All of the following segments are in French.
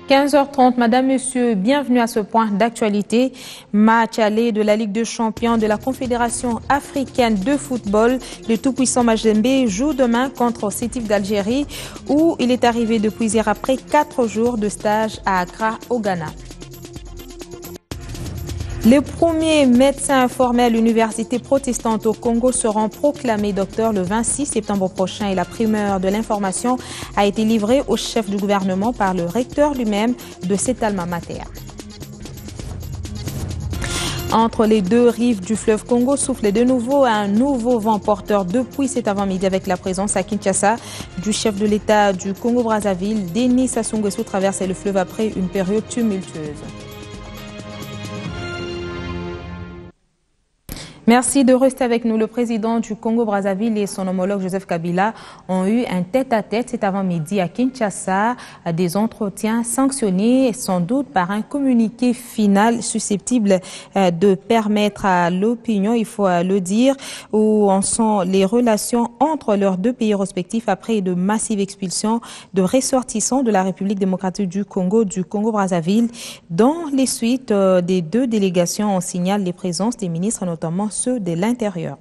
15h30, Madame, Monsieur, bienvenue à ce point d'actualité. Match aller de la Ligue des champions de la Confédération africaine de football. Le tout-puissant Majembe joue demain contre Sétif d'Algérie où il est arrivé depuis hier après 4 jours de stage à Accra au Ghana. Les premiers médecins formés à l'université protestante au Congo seront proclamés docteurs le 26 septembre prochain et la primeur de l'information a été livrée au chef du gouvernement par le recteur lui-même de cet alma mater. Entre les deux rives du fleuve Congo souffle de nouveau un nouveau vent porteur depuis cet avant-midi avec la présence à Kinshasa du chef de l'État du Congo-Brazzaville, Denis Sassou Nguesso, traversait le fleuve après une période tumultueuse. Merci de rester avec nous. Le président du Congo-Brazzaville et son homologue Joseph Kabila ont eu un tête-à-tête cet avant-midi à Kinshasa, des entretiens sanctionnés sans doute par un communiqué final susceptible de permettre à l'opinion, il faut le dire, où en sont les relations entre leurs deux pays respectifs après de massives expulsions de ressortissants de la République démocratique du Congo-Brazzaville. Dans les suites des deux délégations, on signale les présences des ministres, notamment ceux de l'Intérieur.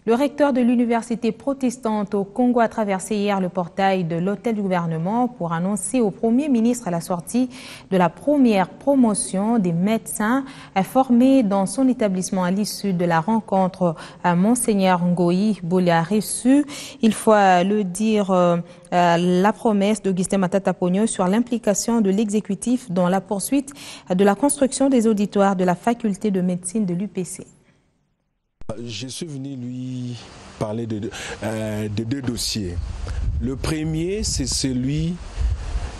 Le recteur de l'université protestante au Congo a traversé hier le portail de l'hôtel du gouvernement pour annoncer au Premier ministre la sortie de la première promotion des médecins formés dans son établissement à l'issue de la rencontre à Monseigneur Ngoï Bolia reçu. Il faut le dire, la promesse d'Augustin Matata Ponyo sur l'implication de l'exécutif dans la poursuite de la construction des auditoires de la faculté de médecine de l'UPC. Je suis venu lui parler de deux dossiers. Le premier, c'est celui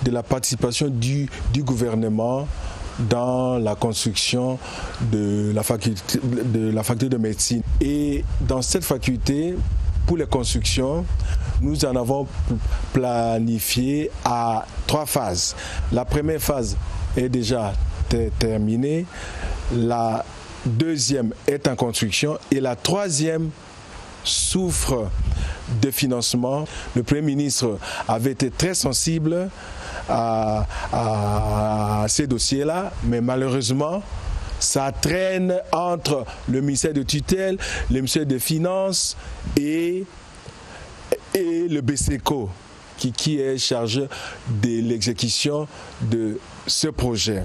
de la participation du gouvernement dans la construction de la faculté de médecine. Et dans cette faculté, pour les constructions, nous en avons planifié à 3 phases. La première phase est déjà terminée. La deuxième est en construction et la troisième souffre de financement. Le Premier ministre avait été très sensible à ces dossiers-là, mais malheureusement, ça traîne entre le ministère de tutelle, le ministère des Finances et le BCECO qui est chargé de l'exécution de ce projet.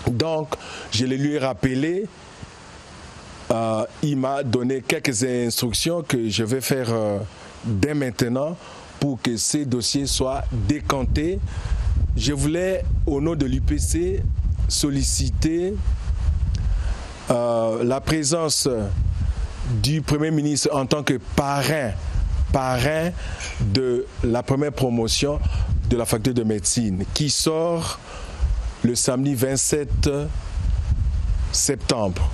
Donc, je le lui ai rappelé, il m'a donné quelques instructions que je vais faire dès maintenant pour que ces dossiers soient décantés. Je voulais, au nom de l'UPC, solliciter la présence du Premier ministre en tant que parrain de la première promotion de la faculté de médecine qui sort le samedi 27 septembre.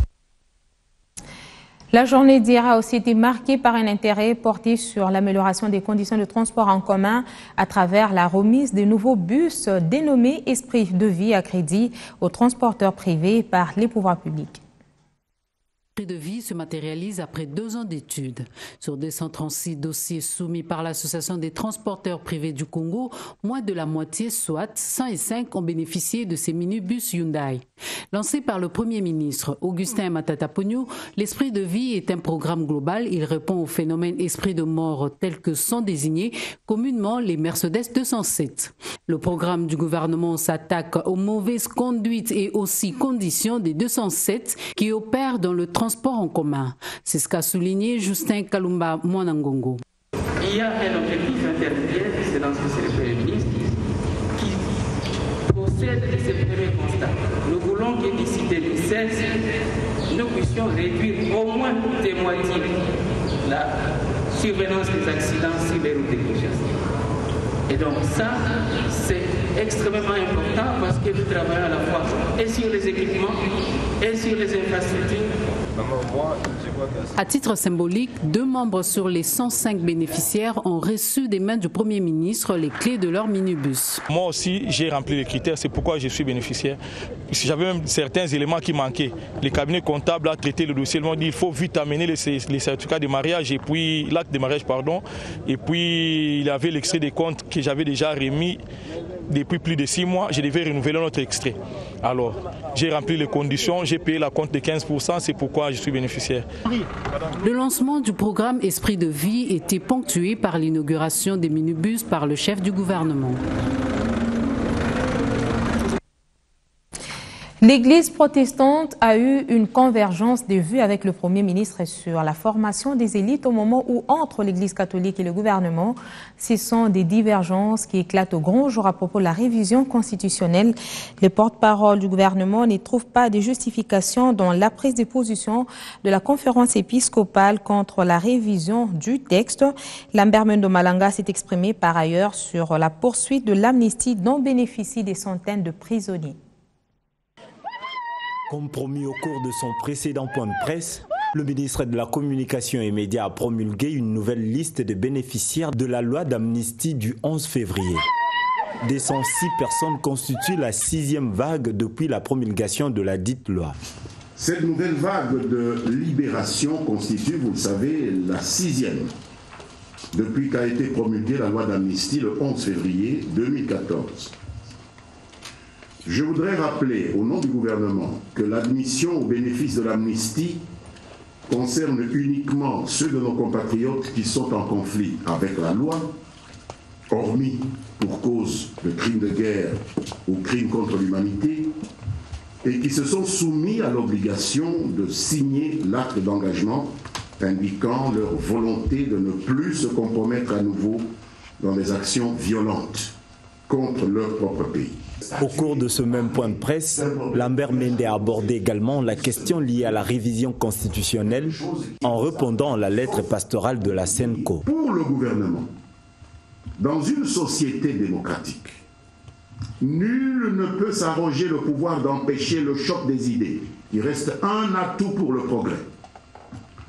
La journée d'hier a aussi été marquée par un intérêt porté sur l'amélioration des conditions de transport en commun à travers la remise des nouveaux bus dénommés Esprit de vie à crédit aux transporteurs privés par les pouvoirs publics. De vie se matérialise après 2 ans d'études. Sur 236 dossiers soumis par l'Association des transporteurs privés du Congo, moins de la moitié, soit 105, ont bénéficié de ces minibus Hyundai. Lancé par le Premier ministre Augustin Matata Ponyo, l'Esprit de vie est un programme global. Il répond au phénomène esprit de mort tel que sont désignés communément les Mercedes 207. Le programme du gouvernement s'attaque aux mauvaises conduites et aussi conditions des 207 qui opèrent dans le transport en commun. C'est ce qu'a souligné Justin Kalumba Mwanangongo. Il y a un objectif intermédiaire, c'est l'annoncé le Premier ministre, qui procède de ce premier constat. Nous voulons que d'ici 2016, nous puissions réduire au moins de moitié la survenance des accidents sur les routes de Kinshasa. Et donc ça, c'est extrêmement important parce que nous travaillons à la fois et sur les équipements et sur les infrastructures. À titre symbolique, 2 membres sur les 105 bénéficiaires ont reçu des mains du Premier ministre les clés de leur minibus. Moi aussi, j'ai rempli les critères, c'est pourquoi je suis bénéficiaire. J'avais même certains éléments qui manquaient. Le cabinet comptable a traité le dossier, ils m'ont dit qu'il faut vite amener les certificats de mariage et puis l'acte de mariage, pardon. Et puis il y avait l'extrait des comptes que j'avais déjà remis depuis plus de 6 mois, je devais renouveler notre extrait. Alors, j'ai rempli les conditions, j'ai payé la compte de 15%, c'est pourquoi je suis bénéficiaire. Le lancement du programme Esprit de vie était ponctué par l'inauguration des minibus par le chef du gouvernement. L'Église protestante a eu une convergence de vues avec le Premier ministre sur la formation des élites au moment où, entre l'Église catholique et le gouvernement, ce sont des divergences qui éclatent au grand jour à propos de la révision constitutionnelle. Les porte-parole du gouvernement ne trouvent pas de justification dans la prise de position de la conférence épiscopale contre la révision du texte. Lambert Mendo Malanga s'est exprimé par ailleurs sur la poursuite de l'amnistie dont bénéficient des centaines de prisonniers. Comme promis au cours de son précédent point de presse, le ministre de la Communication et Médias a promulgué une nouvelle liste de bénéficiaires de la loi d'amnistie du 11 février. 206 personnes constituent la 6e vague depuis la promulgation de la dite loi. Cette nouvelle vague de libération constitue, vous le savez, la 6e depuis qu'a été promulguée la loi d'amnistie le 11 février 2014. Je voudrais rappeler au nom du gouvernement que l'admission au bénéfice de l'amnistie concerne uniquement ceux de nos compatriotes qui sont en conflit avec la loi, hormis pour cause de crimes de guerre ou crimes contre l'humanité, et qui se sont soumis à l'obligation de signer l'acte d'engagement indiquant leur volonté de ne plus se compromettre à nouveau dans des actions violentes contre leur propre pays. Au cours de ce même point de presse, Lambert Mende a abordé également la question liée à la révision constitutionnelle en répondant à la lettre pastorale de la SENCO. Pour le gouvernement, dans une société démocratique, nul ne peut s'arroger le pouvoir d'empêcher le choc des idées. Il reste un atout pour le progrès.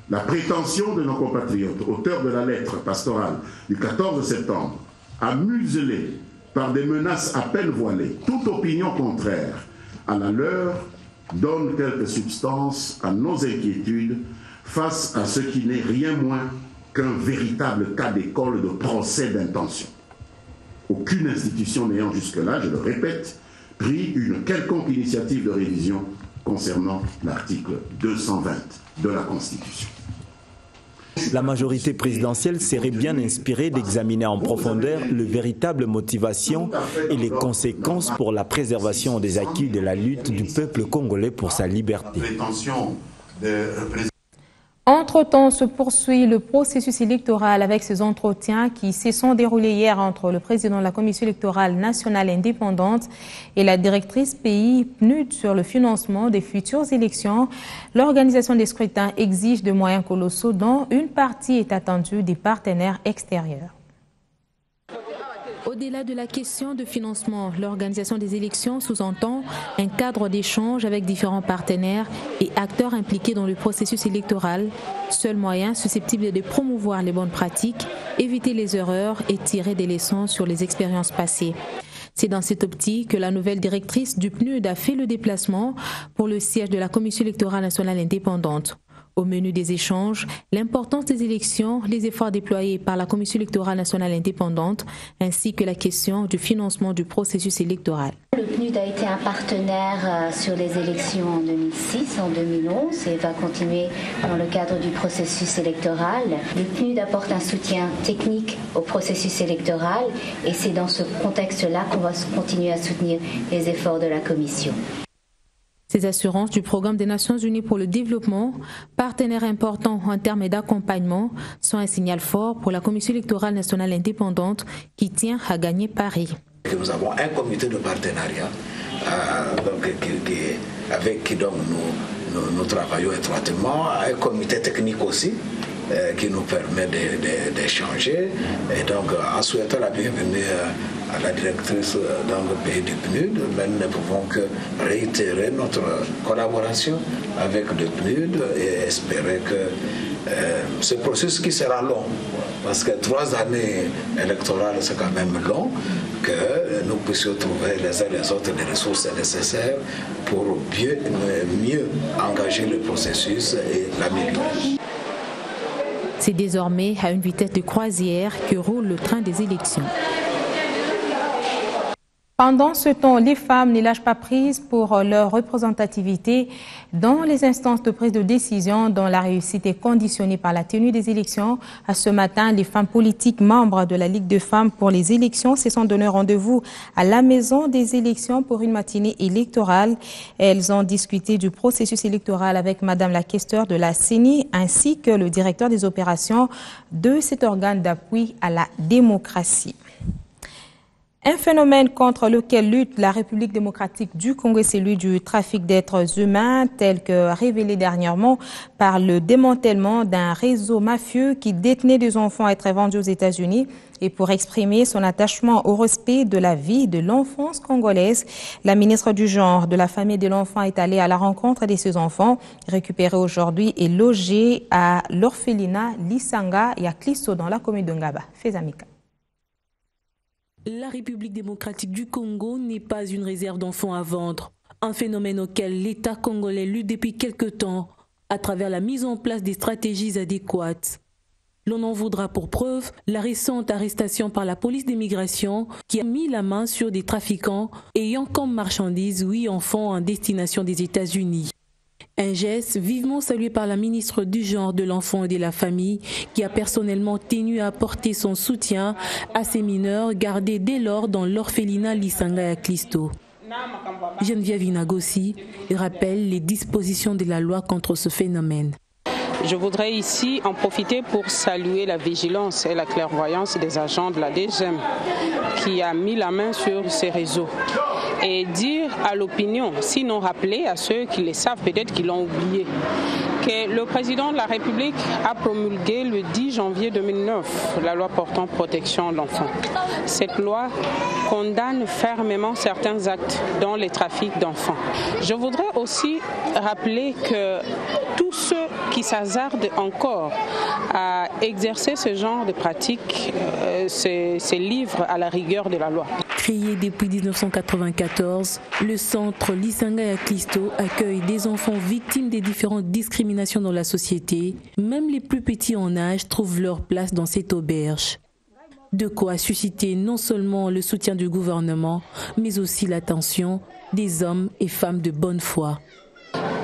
La prétention de nos compatriotes, auteurs de la lettre pastorale du 14 septembre, à museler par des menaces à peine voilées toute opinion contraire à la leur, donne quelque substance à nos inquiétudes face à ce qui n'est rien moins qu'un véritable cas d'école de procès d'intention. Aucune institution n'ayant jusque-là, je le répète, pris une quelconque initiative de révision concernant l'article 220 de la Constitution. La majorité présidentielle serait bien inspirée d'examiner en profondeur les véritables motivations et les conséquences pour la préservation des acquis de la lutte du peuple congolais pour sa liberté. Entre-temps, se poursuit le processus électoral avec ces entretiens qui se sont déroulés hier entre le président de la Commission électorale nationale indépendante et la directrice pays PNUD sur le financement des futures élections. L'organisation des scrutins exige de moyens colossaux dont une partie est attendue des partenaires extérieurs. Au-delà de la question de financement, l'organisation des élections sous-entend un cadre d'échange avec différents partenaires et acteurs impliqués dans le processus électoral, seul moyen susceptible de promouvoir les bonnes pratiques, éviter les erreurs et tirer des leçons sur les expériences passées. C'est dans cette optique que la nouvelle directrice du PNUD a fait le déplacement pour le siège de la Commission électorale nationale indépendante. Au menu des échanges, l'importance des élections, les efforts déployés par la Commission électorale nationale indépendante, ainsi que la question du financement du processus électoral. Le PNUD a été un partenaire sur les élections en 2006, en 2011 et va continuer dans le cadre du processus électoral. Le PNUD apporte un soutien technique au processus électoral et c'est dans ce contexte-là qu'on va continuer à soutenir les efforts de la Commission. Ces assurances du Programme des Nations Unies pour le développement, partenaire important en termes d'accompagnement, sont un signal fort pour la Commission électorale nationale indépendante qui tient à gagner Paris. Nous avons un comité de partenariat avec qui donc nous travaillons étroitement, un comité technique aussi qui nous permet d'échanger. Et donc, en souhaitant la bienvenue à la directrice du pays du PNUD, nous ne pouvons que réitérer notre collaboration avec le PNUD et espérer que ce processus qui sera long, parce que 3 années électorales c'est quand même long, que nous puissions trouver les uns les autres les ressources nécessaires pour mieux engager le processus et l'améliorer. C'est désormais à une vitesse de croisière que roule le train des élections. Pendant ce temps, les femmes ne lâchent pas prise pour leur représentativité dans les instances de prise de décision dont la réussite est conditionnée par la tenue des élections. À ce matin, les femmes politiques membres de la Ligue de femmes pour les élections se sont donné rendez-vous à la maison des élections pour une matinée électorale. Elles ont discuté du processus électoral avec Madame la questeure de la CENI ainsi que le directeur des opérations de cet organe d'appui à la démocratie. Un phénomène contre lequel lutte la République démocratique du Congo est celui du trafic d'êtres humains, tel que révélé dernièrement par le démantèlement d'un réseau mafieux qui détenait des enfants à être vendus aux États-Unis. Et pour exprimer son attachement au respect de la vie de l'enfance congolaise, la ministre du Genre, de la Famille et de l'Enfant est allée à la rencontre de ces enfants, récupérés aujourd'hui et logés à l'orphelinat Lisanga et à Klisto dans la commune de Ngaba. Fezamika. La République démocratique du Congo n'est pas une réserve d'enfants à vendre, un phénomène auquel l'État congolais lutte depuis quelque temps à travers la mise en place des stratégies adéquates. L'on en voudra pour preuve la récente arrestation par la police d'immigration qui a mis la main sur des trafiquants ayant comme marchandise 8 enfants en destination des États-Unis. Un geste vivement salué par la ministre du Genre, de l'Enfant et de la Famille qui a personnellement tenu à apporter son soutien à ces mineurs gardés dès lors dans l'orphelinat Lisanga à Klisto. Geneviève Inagossi rappelle les dispositions de la loi contre ce phénomène. Je voudrais ici en profiter pour saluer la vigilance et la clairvoyance des agents de la DGM qui a mis la main sur ces réseaux et dire à l'opinion, sinon rappeler à ceux qui les savent, peut-être qu'ils l'ont oublié, que le président de la République a promulgué le 10 janvier 2009 la loi portant protection de l'enfant. Cette loi condamne fermement certains actes, dont les trafics d'enfants. Je voudrais aussi rappeler que tous ceux qui s'hasardent encore à exercer ce genre de pratiques se livrent à la rigueur de la loi. Créé depuis 1994, le centre Lisanga à Klisto accueille des enfants victimes des différentes discriminations dans la société. Même les plus petits en âge trouvent leur place dans cette auberge. De quoi susciter non seulement le soutien du gouvernement, mais aussi l'attention des hommes et femmes de bonne foi.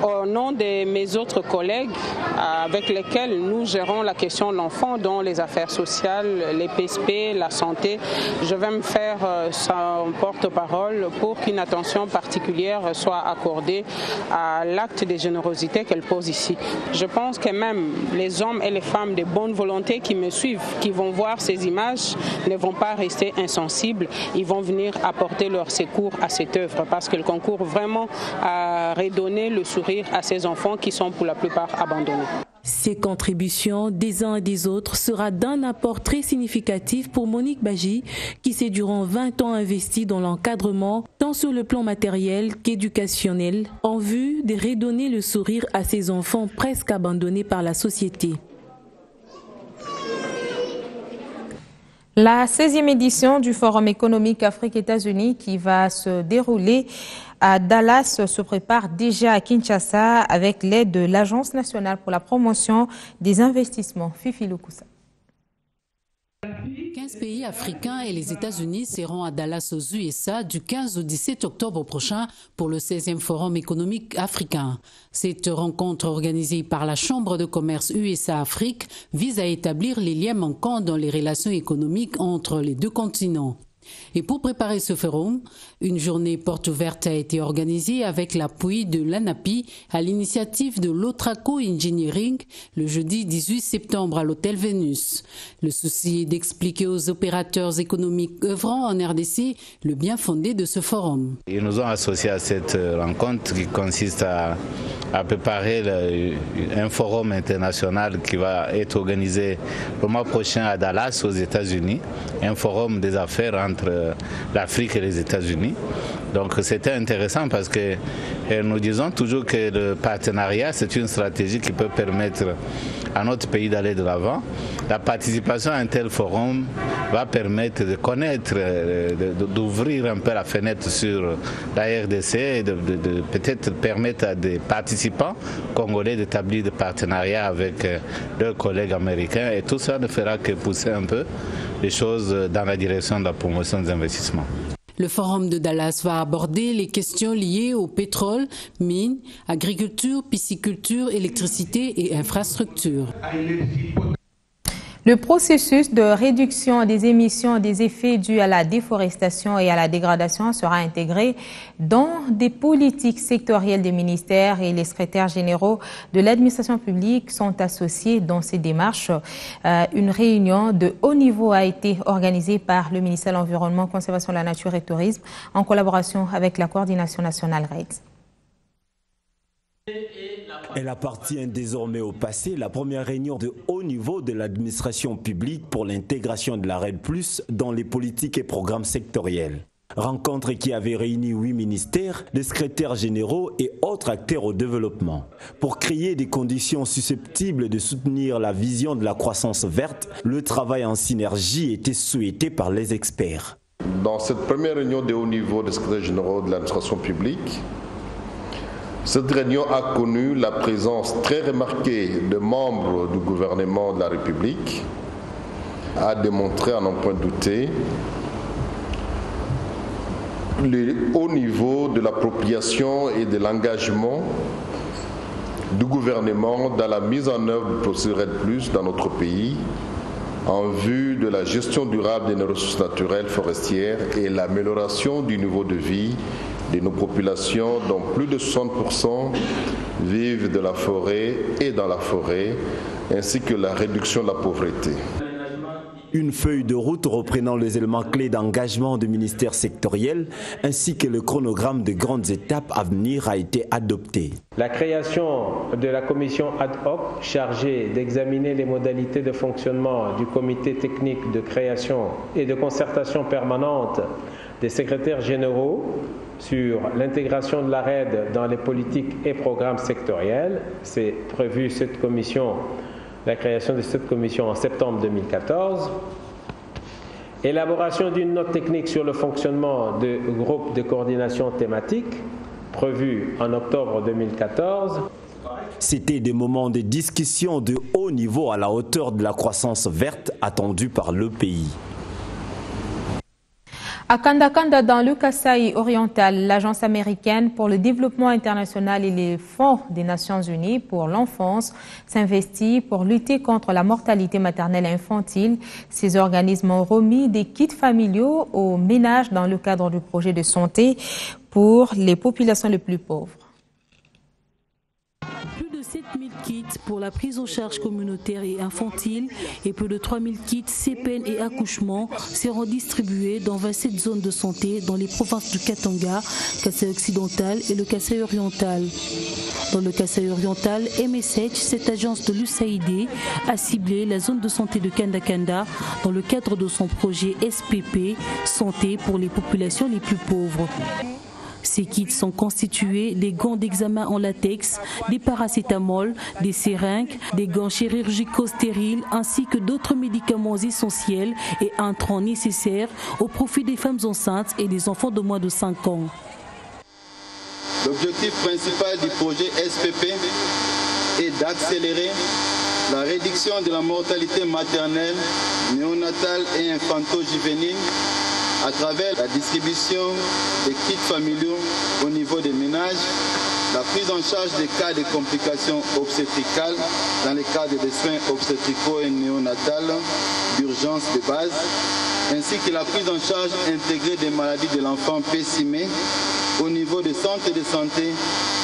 Au nom de mes autres collègues avec lesquels nous gérons la question de l'enfant, dont les affaires sociales, les PSP, la santé, je vais me faire son porte-parole pour qu'une attention particulière soit accordée à l'acte de générosité qu'elle pose ici. Je pense que même les hommes et les femmes de bonne volonté qui me suivent, qui vont voir ces images, ne vont pas rester insensibles. Ils vont venir apporter leur secours à cette œuvre parce qu'elle concourt vraiment à redonner le sourire à ces enfants qui sont pour la plupart abandonnés. Ces contributions des uns et des autres sera d'un apport très significatif pour Monique Baji qui s'est durant 20 ans investie dans l'encadrement tant sur le plan matériel qu'éducationnel en vue de redonner le sourire à ces enfants presque abandonnés par la société. La 16e édition du Forum économique Afrique-États-Unis qui va se dérouler à Dallas se prépare déjà à Kinshasa avec l'aide de l'Agence nationale pour la promotion des investissements. Fifi Lukusa. 15 pays africains et les États-Unis seront à Dallas aux USA du 15 au 17 octobre prochain pour le 16e Forum économique africain. Cette rencontre organisée par la Chambre de commerce USA-Afrique vise à établir les liens manquants dans les relations économiques entre les deux continents. Et pour préparer ce forum, une journée porte ouverte a été organisée avec l'appui de l'ANAPI à l'initiative de l'Otraco Engineering le jeudi 18 septembre à l'hôtel Vénus. Le souci est d'expliquer aux opérateurs économiques œuvrant en RDC le bien fondé de ce forum. Ils nous ont associés à cette rencontre qui consiste à préparer un forum international qui va être organisé le mois prochain à Dallas aux États-Unis, un forum des affaires entre l'Afrique et les États-Unis. Donc c'était intéressant parce que nous disons toujours que le partenariat, c'est une stratégie qui peut permettre à notre pays d'aller de l'avant. La participation à un tel forum va permettre de connaître, d'ouvrir un peu la fenêtre sur la RDC et de peut-être permettre à des participants congolais d'établir des partenariats avec leurs collègues américains et tout ça ne fera que pousser un peu les choses dans la direction de la promotion des investissements. Le forum de Dallas va aborder les questions liées au pétrole, mines, agriculture, pisciculture, électricité et infrastructures. Le processus de réduction des émissions des effets dus à la déforestation et à la dégradation sera intégré dans des politiques sectorielles des ministères et les secrétaires généraux de l'administration publique sont associés dans ces démarches. Une réunion de haut niveau a été organisée par le ministère de l'Environnement, Conservation de la Nature et Tourisme en collaboration avec la coordination nationale REDS. Elle appartient désormais au passé, la première réunion de haut niveau de l'administration publique pour l'intégration de la RED+ dans les politiques et programmes sectoriels. Rencontre qui avait réuni 8 ministères, des secrétaires généraux et autres acteurs au développement. Pour créer des conditions susceptibles de soutenir la vision de la croissance verte, le travail en synergie était souhaité par les experts. Dans cette première réunion de haut niveau des secrétaires généraux de l'administration publique, cette réunion a connu la présence très remarquée de membres du gouvernement de la République, a démontré à n'en point douter le haut niveau de l'appropriation et de l'engagement du gouvernement dans la mise en œuvre du processus RED+ dans notre pays en vue de la gestion durable de nos ressources naturelles forestières et l'amélioration du niveau de vie de nos populations dont plus de 60% vivent de la forêt et dans la forêt, ainsi que la réduction de la pauvreté. Une feuille de route reprenant les éléments clés d'engagement du ministère sectoriel ainsi que le chronogramme de grandes étapes à venir a été adopté. La création de la commission ad hoc chargée d'examiner les modalités de fonctionnement du comité technique de création et de concertation permanente des secrétaires généraux sur l'intégration de la RED dans les politiques et programmes sectoriels. C'est prévu la création de cette commission en septembre 2014. Élaboration d'une note technique sur le fonctionnement de groupes de coordination thématique, prévu en octobre 2014. C'était des moments de discussion de haut niveau à la hauteur de la croissance verte attendue par le pays. À Kanda-Kanda, dans le Kasaï oriental, l'Agence américaine pour le développement international et les fonds des Nations unies pour l'enfance s'investit pour lutter contre la mortalité maternelle et infantile. Ces organismes ont remis des kits familiaux aux ménages dans le cadre du projet de santé pour les populations les plus pauvres. Plus de 7000 kits pour la prise en charge communautaire et infantile et plus de 3000 kits CPN et accouchement seront distribués dans 27 zones de santé dans les provinces du Katanga, Kasaï occidental et le Kasaï oriental. Dans le Kasaï oriental, MSH, cette agence de l'USAID, a ciblé la zone de santé de Kanda-Kanda dans le cadre de son projet SPP, Santé pour les populations les plus pauvres. Ces kits sont constitués des gants d'examen en latex, des paracétamol, des seringues, des gants chirurgicaux stériles ainsi que d'autres médicaments essentiels et intrants nécessaires au profit des femmes enceintes et des enfants de moins de 5 ans. L'objectif principal du projet SPP est d'accélérer la réduction de la mortalité maternelle, néonatale et infanto-juvénile à travers la distribution des kits familiaux au niveau des ménages, la prise en charge des cas de complications obstétricales dans les cadres des soins obstétricaux et néonatales d'urgence de base, ainsi que la prise en charge intégrée des maladies de l'enfant pessimé au niveau des centres de santé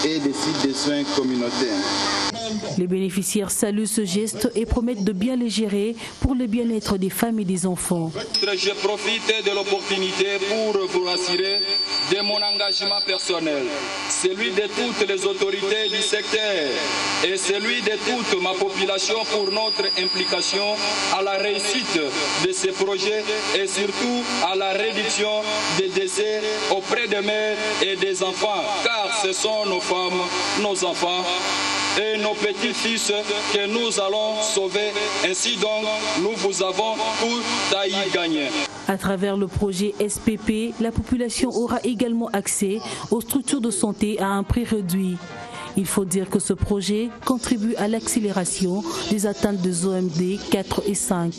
et des sites de soins communautaires. Les bénéficiaires saluent ce geste et promettent de bien les pour le bien-être des femmes et des enfants. Je profite de l'opportunité pour vous assurer de mon engagement personnel, celui de toutes les autorités du secteur et celui de toute ma population pour notre implication à la réussite de ces projets et surtout à la réduction des décès auprès des mères et des enfants, car ce sont nos femmes, nos enfants et nos petits-fils que nous allons sauver. Ainsi donc, nous vous avons tout à y gagner. À travers le projet SPP, la population aura également accès aux structures de santé à un prix réduit. Il faut dire que ce projet contribue à l'accélération des atteintes des OMD 4 et 5.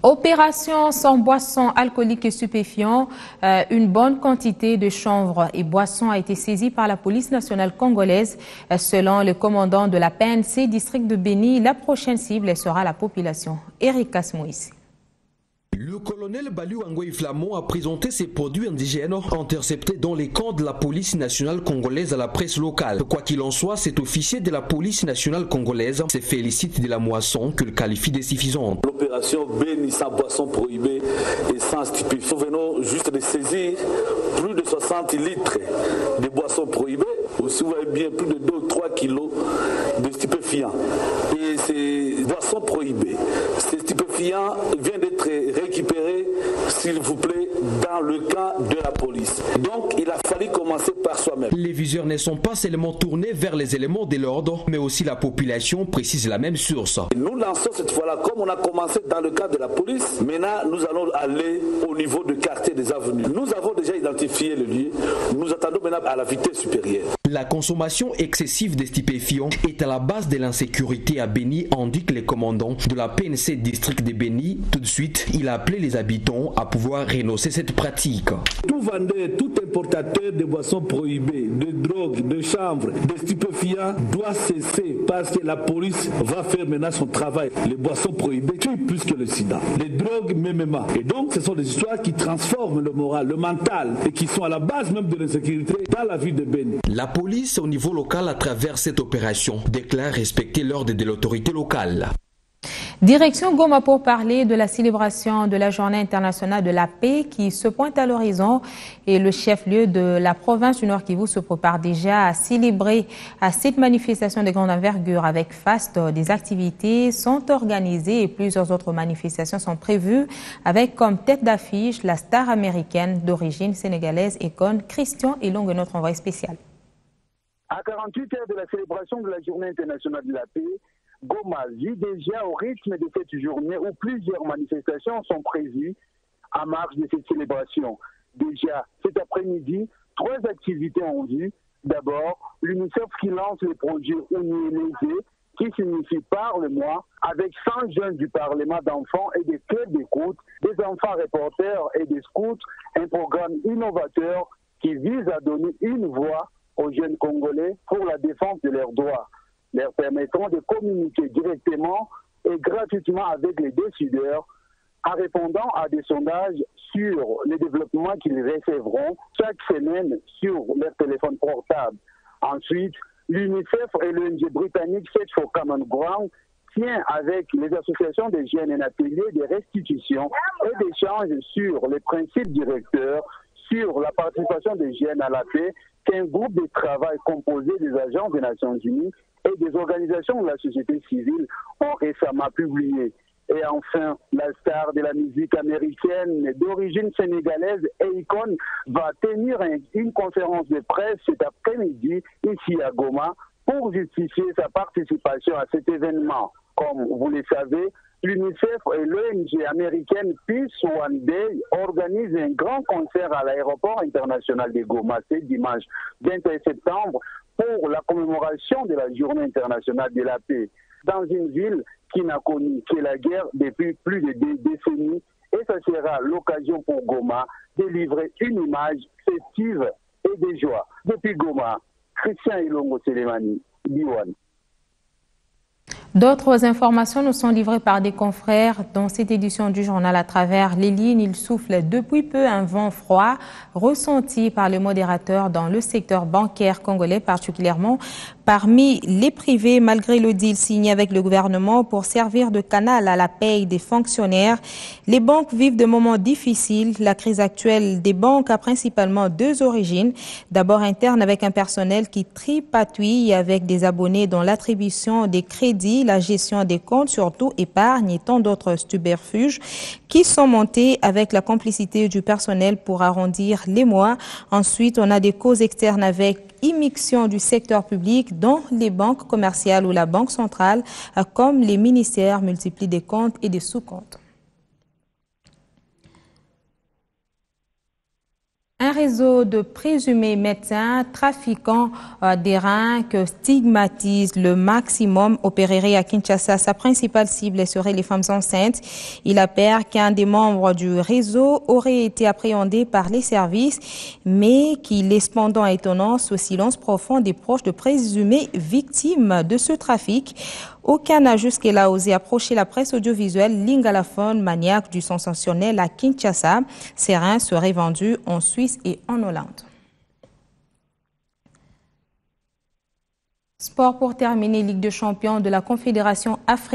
Opération sans boissons alcooliques et stupéfiants. Une bonne quantité de chanvre et boissons a été saisie par la police nationale congolaise. Selon le commandant de la PNC district de Béni, la prochaine cible sera la population. Eric Kasmoïs. Le colonel Baliou Angoy Flamon a présenté ces produits indigènes interceptés dans les camps de la police nationale congolaise à la presse locale. Quoi qu'il en soit, cet officier de la police nationale congolaise se félicite de la moisson qu'il qualifie de suffisante. L'opération Béni sans boissons prohibées et sans stupéfiants. Nous venons juste de saisir plus de 60 litres de boissons prohibées. Aussi, vous voyez bien, plus de 2 ou 3 kilos de stupéfiants. Et ces boissons prohibées, ces stupéfiants viennent d'être récupérés, s'il vous plaît, dans le camp de la police. Donc, il a fallu commencer par soi-même. Les viseurs ne sont pas seulement tournés vers les éléments de l'ordre, mais aussi la population, précise la même source. Nous lançons cette fois-là, comme on a commencé dans le cadre de la police, maintenant nous allons aller au niveau du quartier des avenues. Nous avons déjà identifié le lieu, nous attendons maintenant à la vitesse supérieure. La consommation excessive des stupéfiants est à la base de l'insécurité à Béni, indique le commandant de la PNC district de Béni. Tout de suite, il a appelé les habitants à pouvoir renoncer cette pratique. Tout vendeur, tout importateur de boissons prohibées, de drogue, de chanvre, de stupéfiants doit cesser parce que la police va faire maintenant son travail. Les boissons prohibées tuent plus que le sida. Les drogues, même. Et donc, ce sont des histoires qui transforment le moral, le mental et qui sont à la base même de l'insécurité dans la ville de Béni. La police, au niveau local, à travers cette opération, déclare respecter l'ordre de l'autorité locale. Direction Goma pour parler de la célébration de la Journée internationale de la paix qui se pointe à l'horizon et le chef-lieu de la province du Nord Kivu se prépare déjà à célébrer cette manifestation de grande envergure avec faste. Des activités sont organisées et plusieurs autres manifestations sont prévues avec comme tête d'affiche la star américaine d'origine sénégalaise Akon, Christian Elong, notre envoyé spécial. À 48 heures de la célébration de la Journée internationale de la paix, Goma vit déjà au rythme de cette journée où plusieurs manifestations sont prévues en marge de cette célébration. Déjà, cet après-midi, 3 activités en vue. D'abord, l'UNICEF qui lance le projet Unielésé, qui signifie Parle-moi, avec 100 jeunes du Parlement d'enfants et des clubs d'écoute, des enfants reporters et des scouts, un programme innovateur qui vise à donner une voix aux jeunes Congolais pour la défense de leurs droits, leur permettant de communiquer directement et gratuitement avec les décideurs en répondant à des sondages sur les développements qu'ils recevront chaque semaine sur leur téléphone portable. Ensuite, l'UNICEF et l'ONG britannique Search for Common Ground tient avec les associations des jeunes un atelier de restitution et d'échange sur les principes directeurs, sur la participation des jeunes à la paix, qu'un groupe de travail composé des agents des Nations Unies et des organisations de la société civile ont récemment publié. Et enfin, la star de la musique américaine d'origine sénégalaise, Akon, va tenir une conférence de presse cet après-midi ici à Goma pour justifier sa participation à cet événement. Comme vous le savez, l'UNICEF et l'ONG américaine Peace One Day organisent un grand concert à l'aéroport international de Goma ce dimanche 21 septembre pour la commémoration de la Journée internationale de la paix dans une ville qui n'a connu que la guerre depuis plus de 2 décennies, et ça sera l'occasion pour Goma de livrer une image festive et de joie. Depuis Goma, Christian Elongo Selemani, Diwan. D'autres informations nous sont livrées par des confrères dans cette édition du journal à travers les lignes. Il souffle depuis peu un vent froid ressenti par les modérateurs dans le secteur bancaire congolais, particulièrement parmi les privés, malgré le deal signé avec le gouvernement pour servir de canal à la paye des fonctionnaires. Les banques vivent de moments difficiles. La crise actuelle des banques a principalement 2 origines. D'abord interne avec un personnel qui tripatouille avec des abonnés dont l'attribution des crédits, la gestion des comptes, surtout épargne et tant d'autres subterfuges qui sont montés avec la complicité du personnel pour arrondir les mois. Ensuite, on a des causes externes avec immixtion du secteur public dans les banques commerciales ou la banque centrale, comme les ministères multiplient des comptes et des sous-comptes. Un réseau de présumés médecins trafiquants des reins que stigmatise le maximum opérerait à Kinshasa. Sa principale cible serait les femmes enceintes. Il appert qu'un des membres du réseau aurait été appréhendé par les services, mais qu'il est cependant étonnant ce silence profond des proches de présumées victimes de ce trafic. Aucun n'a jusque-là osé approcher la presse audiovisuelle lingalaphone maniaque du sensationnel à Kinshasa. Ces reins seraient vendus en Suisse et en Hollande. Sport pour terminer, Ligue des champions de la Confédération africaine.